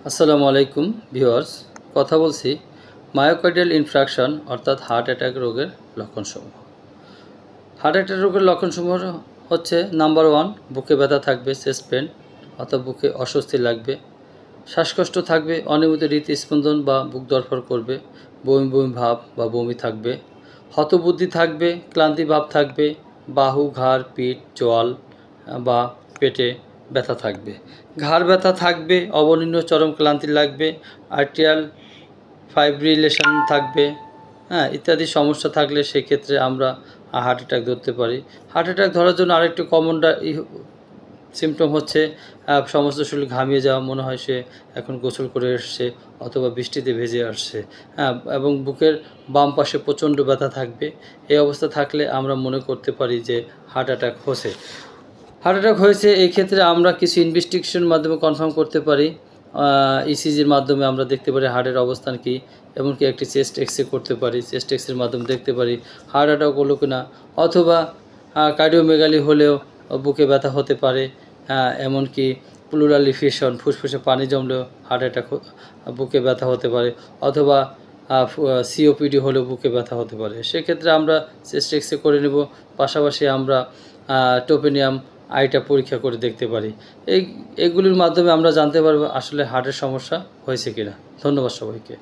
আসসালামু আলাইকুম ভিউয়ার্স, কথা বলছি মায়োকার্ডিয়াল ইনফ্রাকশন অর্থাৎ হার্ট অ্যাটাক রোগের লক্ষণসমূহ। হার্ট অ্যাটাক রোগের লক্ষণসমূহ হচ্ছে নাম্বার 1, বুকে ব্যথা থাকবে, চেস্ট পেন অর্থাৎ বুকে অস্বস্তি লাগবে, শ্বাসকষ্ট থাকবে, অনিয়মিত হৃদস্পন্দন বা বুক ধড়ফড় করবে, বমি বমি ভাব বা বমি থাকবে, হতবুদ্ধি থাকবে, ক্লান্তি ভাব থাকবে, বাহু, ঘাড়, পিঠ, চোয়াল বা পেটে ব্যথা থাকবে, ঘাড় ব্যথা থাকবে, অবর্ণীয় চরম ক্লান্তি লাগবে, আর্টিরিয়াল ফাইব্রিলেশন থাকবে, ইত্যাদি সমস্যা থাকলে সেক্ষেত্রে আমরা হার্ট অ্যাটাক ধরতে পারি। হার্ট অ্যাটাক ধরার জন্য আরেকটু কমন সিমটম হচ্ছে সমস্ত শরীর ঘামিয়ে যাওয়া, মনে হয় সে এখন গোসল করে এসছে অথবা বৃষ্টিতে ভেজে আসছে, এবং বুকের বাম পাশে প্রচণ্ড ব্যথা থাকবে। এই অবস্থা থাকলে আমরা মনে করতে পারি যে হার্ট অ্যাটাক হয়েছে। এই ক্ষেত্রে আমরা কিছু ইনভেস্টিগেশনের মাধ্যমে কনফার্ম করতে পারি। ইসিজির মাধ্যমে আমরা দেখতে পারি হার্টের অবস্থান কী, এমনকি একটি চেস্ট এক্সরে করতে পারি। চেস্ট এক্সরের মাধ্যমে দেখতে পারি হার্ট অ্যাটাক হলো কি না, অথবা কার্ডিওমেগালি হলেও বুকে ব্যথা হতে পারে। এমনকি প্লুরাল ইফিউশন, ফুসফুসে পানি জমলেও হার্ট অ্যাটাক, বুকে ব্যথা হতে পারে, অথবা সিওপিডি হলেও বুকে ব্যথা হতে পারে। সেক্ষেত্রে আমরা চেস্ট এক্সরে করে নেব, পাশাপাশি আমরা টোপেনিয়াম আইটা পরীক্ষা করে দেখতে পারি। এগুলির মাধ্যমে আমরা জানতে পারবো আসলে হার্টের সমস্যা হয়েছে কিনা। ধন্যবাদ সবাইকে।